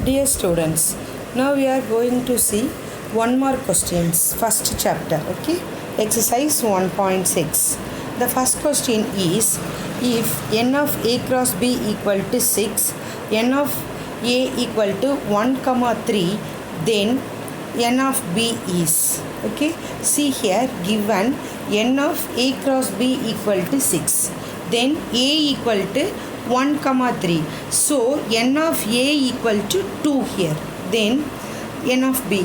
Dear students, now we are going to see one more questions, first chapter, okay? Exercise 1.6. The first question is, if n of a cross b equal to 6, n of a equal to 1, 3, then n of b is, okay? See here, given n of a cross b equal to 6, then a equal to 1, 3. So, n of a equal to 2 here. Then, n of b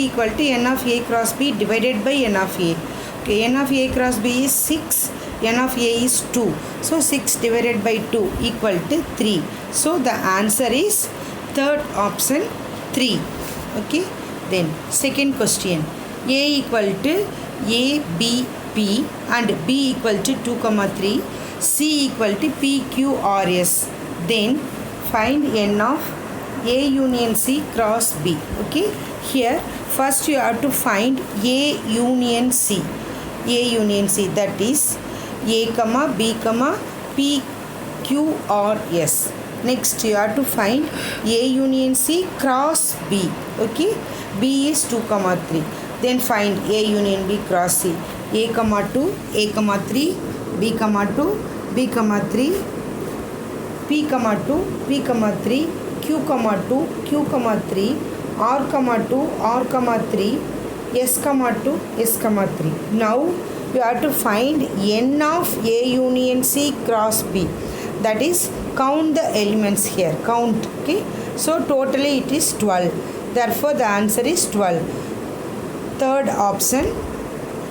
equal to n of a cross b divided by n of a. Okay, n of a cross b is 6, n of a is 2. So, 6 divided by 2 equal to 3. So, the answer is third option 3. Okay. Then, second question. A equal to a, b, p and b equal to 2, 3. C equal to P, Q, R, S. Then find n of A union C cross B. Okay. Here first you have to find A union C. A union C, that is A, B, P, Q, R, S. Next you have to find A union C cross B. Okay. B is 2, 3. Then find A union B cross C. A, 2, A, 3, B, 2, B, 3, P, 2, P, 3, Q, 2, Q, 3, R, 2, R, 3, S, 2, S, 3. Now you have to find n of A union C cross B. That is, count the elements here. Count. Okay. So totally it is 12. Therefore the answer is 12. Third option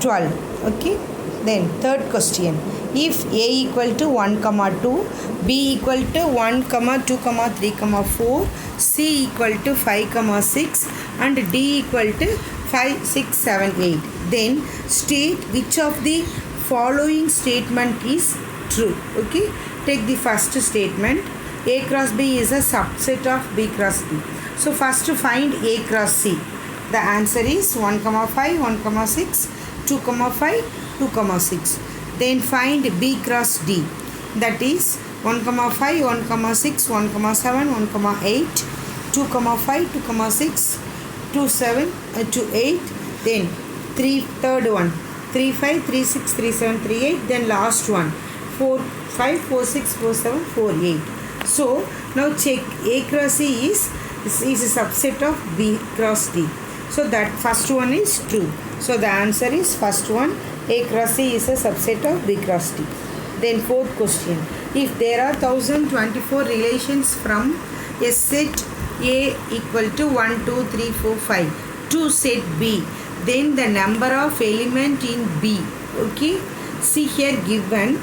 12. Okay. Then third question. If A equal to 1, 2, B equal to 1, 2, 3, 4, C equal to 5, 6 and D equal to 5, 6, 7, 8. Then state which of the following statement is true. Okay. Take the first statement. A cross B is a subset of B cross D. So first to find A cross C. The answer is 1, 5, 1, 6, 2, 5, 2, 6. Then find B cross D. That is 1, 5, 1, 6, 1, 7, 1, 8, 2, 5, 2, 6, 2, 7, 2, 8. Then third one 3, 5, 3, 6, 3, 7, 3, 8. Then last one 4, 5, 4, 6, 4, 7, 4, 8. So now check A cross C is a subset of B cross D. So that first one is true. So the answer is first one. A cross C is a subset of B cross D. Then fourth question. If there are 1024 relations from a set A equal to 1, 2, 3, 4, 5 to set B, then the number of element in B. Okay. See here given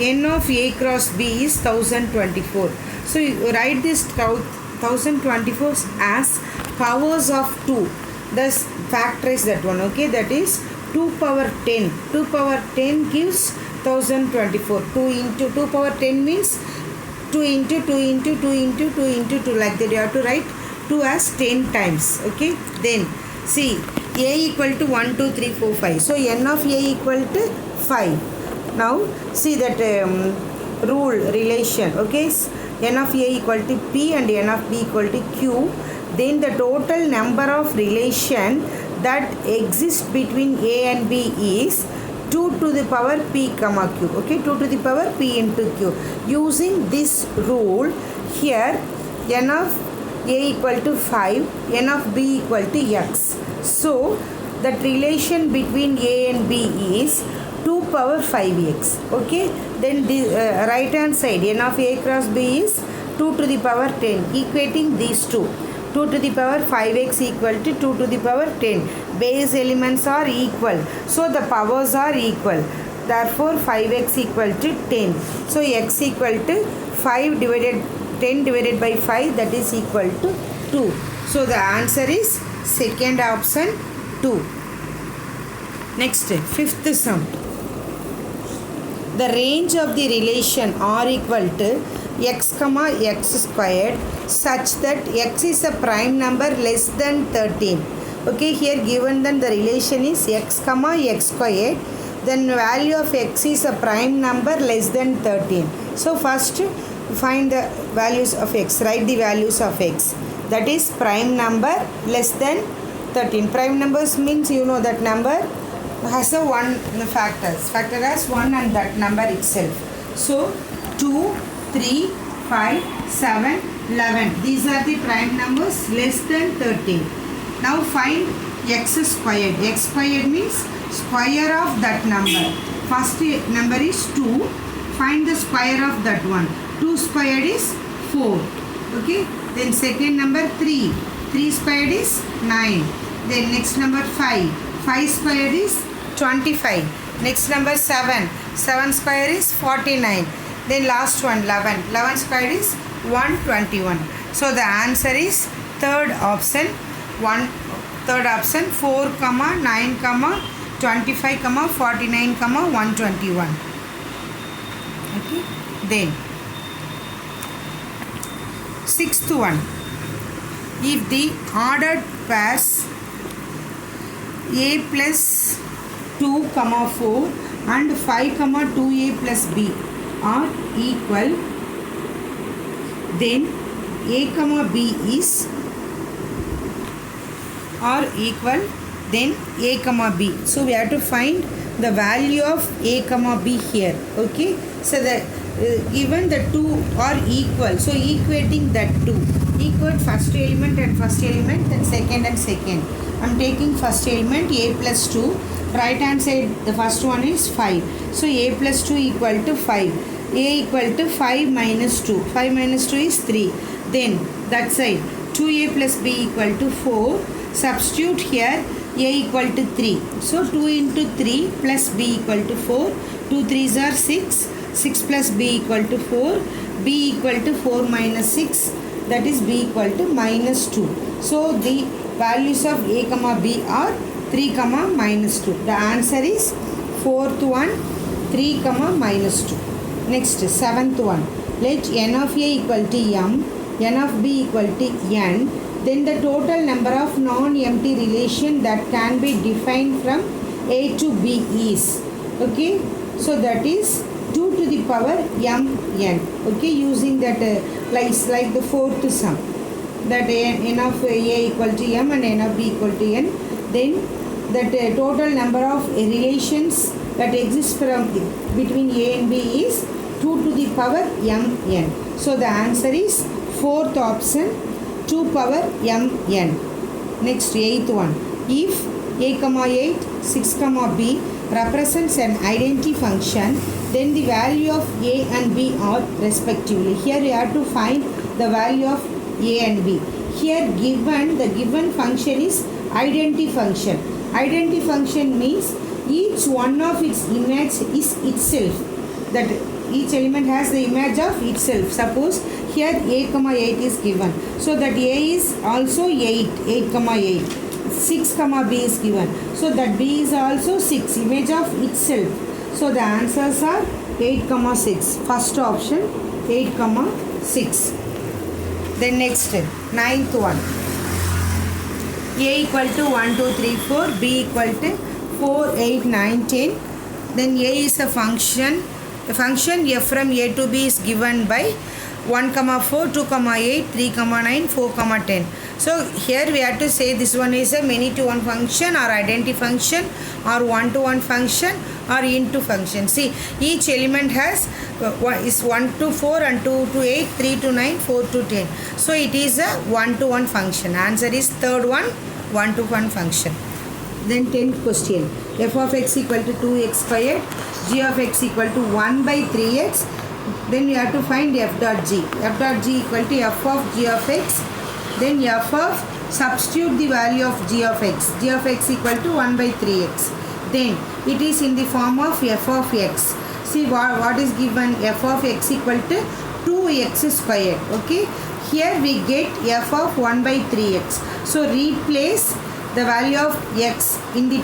n of A cross B is 1024. So you write this 1024 as powers of 2. Thus factorize that one. Okay. That is 2 power 10. 2 power 10 gives 1024. 2 into 2 power 10 means 2 into 2 into 2 into 2 into 2. Like that you have to write 2 as 10 times. Okay. Then see A equal to 1, 2, 3, 4, 5. So n of A equal to 5. Now see that rule relation. Okay. N of A equal to P and n of B equal to Q. Then the total number of relation that exists between A and B is 2 to the power P, Q. Okay, 2 to the power P into Q. Using this rule, here n of A equal to 5, n of B equal to X. So, that relation between A and B is 2 power 5x. Okay, then the right hand side, n of A cross B is 2 to the power 10, equating these two. 2 to the power 5x equal to 2 to the power 10. Base elements are equal. So the powers are equal. Therefore 5x equal to 10. So x equal to 5 divided 10 divided by 5, that is equal to 2. So the answer is second option 2. Next, fifth sum. The range of the relation R equal to x, x squared such that x is a prime number less than 13. Okay, here given then the relation is x, x squared, then value of x is a prime number less than 13. So first find the values of x, write the values of x. that is prime number less than 13. Prime numbers means you know that number has a 1 factors. Factor has 1 and that number itself. So 2, 3, 5, 7, 11. These are the prime numbers less than 13. Now find x squared. X squared means square of that number. First number is 2. Find the square of that one. 2 squared is 4. Okay. Then second number 3. 3 squared is 9. Then next number 5. 5 squared is 25. Next number 7. 7 square is 49. Then last one 11. 11 square is 121. So the answer is third option. Third option 4, 9, 25, 49, 121. Okay. Then sixth one. If the ordered pairs a plus 2, 4 and 5, 2a plus b are equal, then a, b is are equal, then a, b. So we have to find the value of a, b here. Okay. So the given the two are equal. So equating that two. Equate first element and first element, then second and second. I am taking first element a plus 2. Right hand side the first one is 5. So a plus 2 equal to 5. A equal to 5 minus 2. 5 minus 2 is 3. Then that side 2a plus b equal to 4. Substitute here a equal to 3. So 2 into 3 plus b equal to 4. 2 3s are 6. 6 plus b equal to 4. B equal to 4 minus 6. That is b equal to minus 2. So the values of a, b are 3, minus 2. The answer is fourth one 3, minus 2. Next seventh one. Let n of a equal to m, n of b equal to n. Then the total number of non-empty relation that can be defined from a to b is. Okay. So that is 2 to the power mn. Okay. Using that like the fourth sum. That n of a equal to m and n of b equal to n. Then that total number of relations that exist from between a and b is 2 to the power mn. So the answer is fourth option 2 power mn. Next eighth one. If a, 8, 6, b represents an identity function, then the value of a and b are respectively. Here we have to find the value of a and b. Here the given function is identity function. Identity function means each one of its image is itself. That each element has the image of itself. Suppose here a, 8 is given. So that a is also 8, 8, 6, b is given. So that b is also 6, image of itself. So the answers are 8, 6. First option 8, 6. Then next ninth one. A equal to 1, 2, 3, 4. B equal to 4, 8, 9, 10. Then a is a function. The function f from a to b is given by 1, 4, 2, 8, 3, 9, 4, 10. So here we have to say this one is a many to one function or identity function or one to one function or into function. See, each element has is 1 to 4 and 2 to 8, 3 to 9, 4 to 10. So it is a one to one function. Answer is third one, one to one function. Then 10th question. F of x equal to 2x squared. G of x equal to 1 by 3x. Then we have to find f dot g. F dot g equal to f of g of x. Then f of, substitute the value of g of x. G of x equal to 1 by 3x. Then it is in the form of f of x. See what is given. F of x equal to 2x squared. Okay. Here we get f of 1 by 3x. So replace the value of x in the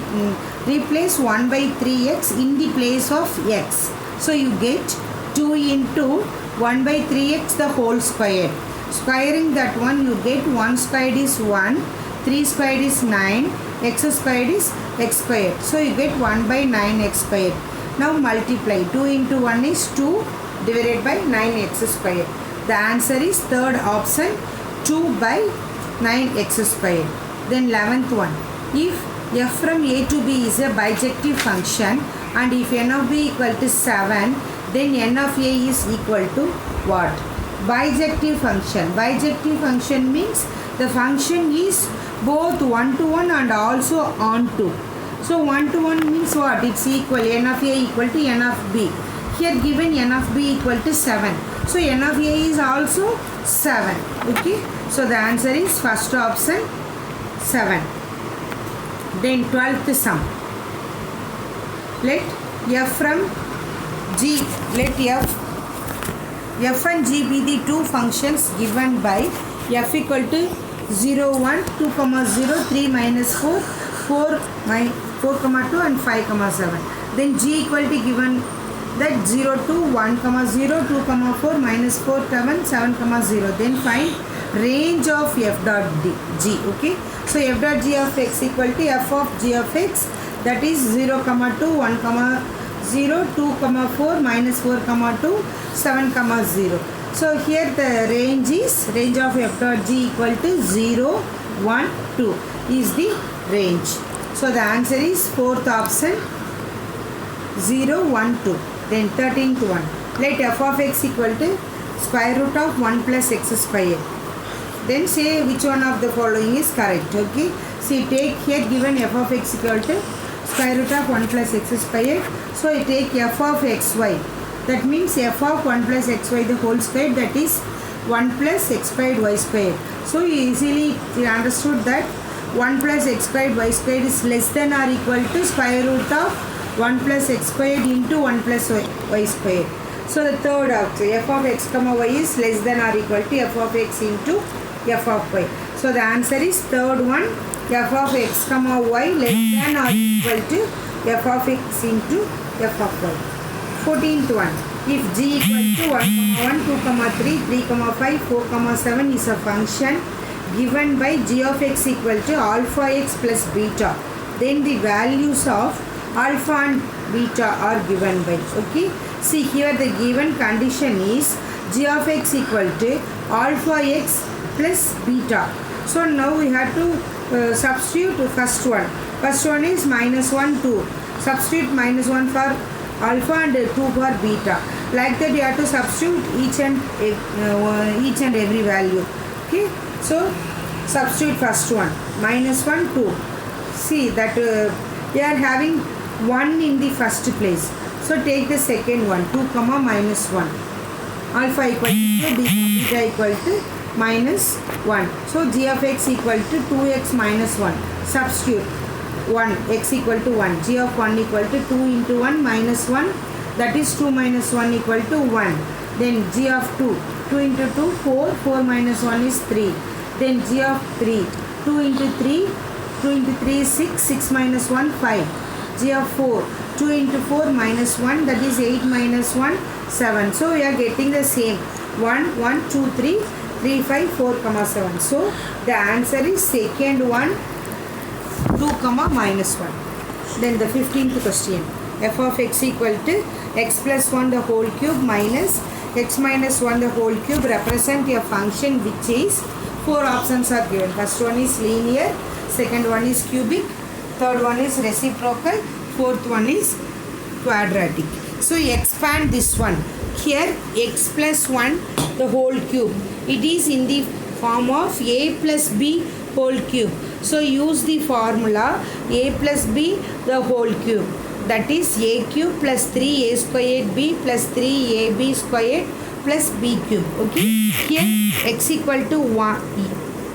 replace 1 by 3x in the place of x. So you get 2 into 1 by 3x the whole square. Squaring that one you get 1 squared is 1, 3 squared is 9, x squared is x squared. So you get 1 by 9x squared. Now multiply. 2 into 1 is 2 divided by 9x squared. The answer is third option 2 by 9x squared. Then 11th one, if f from a to b is a bijective function and if n of b equal to 7, then n of a is equal to what? Bijective function. Bijective function means the function is both 1 to 1 and also on to. So 1 to 1 means what? It's equal, n of a equal to n of b. Here given n of b equal to 7. So n of a is also 7. Okay. So the answer is first option 7. Then 12th sum. Let f from g, let f and g be the two functions given by f equal to 0, 1, 2, 0, 3, minus 4, 4, 4, 2 and 5, 7. Then g equal to given that 0, 2, 1, 0, 2, 4, minus 4, 7, 0. Then find range of f dot g. Okay. So f dot g of x equal to f of g of x, that is 0, 2, 1, 0, 2, 4, minus 4, 2, 7, 0. So here the range is, range of f dot g equal to 0, 1, 2 is the range. So the answer is fourth option 0, 1, 2. Then 13th one, let f of x equal to square root of 1 plus x square. Then say which one of the following is correct. Okay. See, take here given f of x equal to square root of 1 plus x square. So I take f of xy. That means f of 1 plus xy the whole square, that is 1 plus x squared y squared. So you easily understood that 1 plus x squared y squared is less than or equal to square root of 1 plus x squared into 1 plus y squared. So the third option, f of x comma y is less than or equal to f of x into f of y. So the answer is third one, f of x comma y less than or equal to f of x into f of y. 14th one, if g equal to 1, 2, 3, 3, 5, 4, 7 is a function given by g of x equal to alpha x plus beta, then the values of alpha and beta are given by. Okay. See here the given condition is g of x equal to alpha x plus beta. So now we have to substitute first one. First one is minus 1, 2. Substitute minus 1 for alpha and 2 for beta. Like that you have to substitute each and every value. Okay. So substitute first one. Minus 1, 2. See that we are having 1 in the first place. So take the second one, 2, minus 1. Alpha equal to beta equal to minus 1. So g of x equal to 2x minus 1. Substitute 1, x equal to 1. G of 1 equal to 2 into 1 minus 1. That is 2 minus 1 equal to 1. Then g of 2, 2 into 2, 4. 4 minus 1 is 3. Then g of 3, 2 into 3. 2 into 3 is 6. 6 minus 1, 5. G of 4, 2 into 4 minus 1. That is 8 minus 1, 7. So we are getting the same. 1, 1, 2, 3. 3, 5, 4, 7. So the answer is second one, 2, minus 1. Then the 15th question. F of x equal to x plus 1 the whole cube minus x minus 1 the whole cube represent a function which is, 4 options are given. First one is linear, second one is cubic, third one is reciprocal, fourth one is quadratic. So expand this one. Here x plus 1 the whole cube. It is in the form of a plus b whole cube. So use the formula a plus b the whole cube. That is a cube plus 3a squared b plus 3ab squared plus b cube. Okay. Here x equal to 1,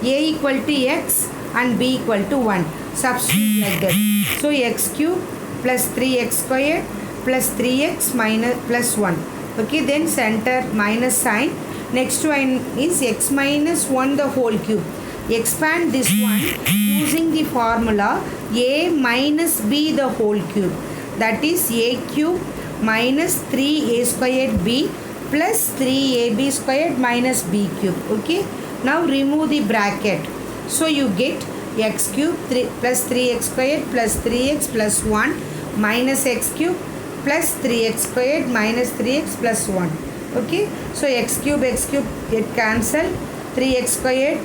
a equal to x and b equal to 1. Substitute like that. So x cube plus 3x squared plus 3x minus plus 1. Okay. Then center minus sign. Next one is x minus 1 the whole cube. Expand this one using the formula a minus b the whole cube. That is a cube minus 3a squared b plus 3ab squared minus b cube. Okay. Now remove the bracket. So you get x cube plus 3x squared plus 3x plus 1 minus x cube plus 3x squared minus 3x plus 1. Okay. So x cube get cancelled. 3x squared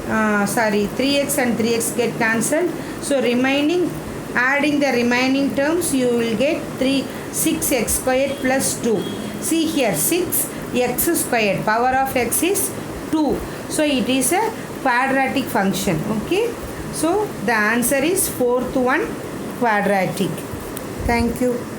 3x and 3x get cancelled, so remaining, adding the remaining terms, you will get 6x squared plus 2. See here, 6x squared, power of x is 2, so it is a quadratic function. Okay, so the answer is fourth one, quadratic. Thank you.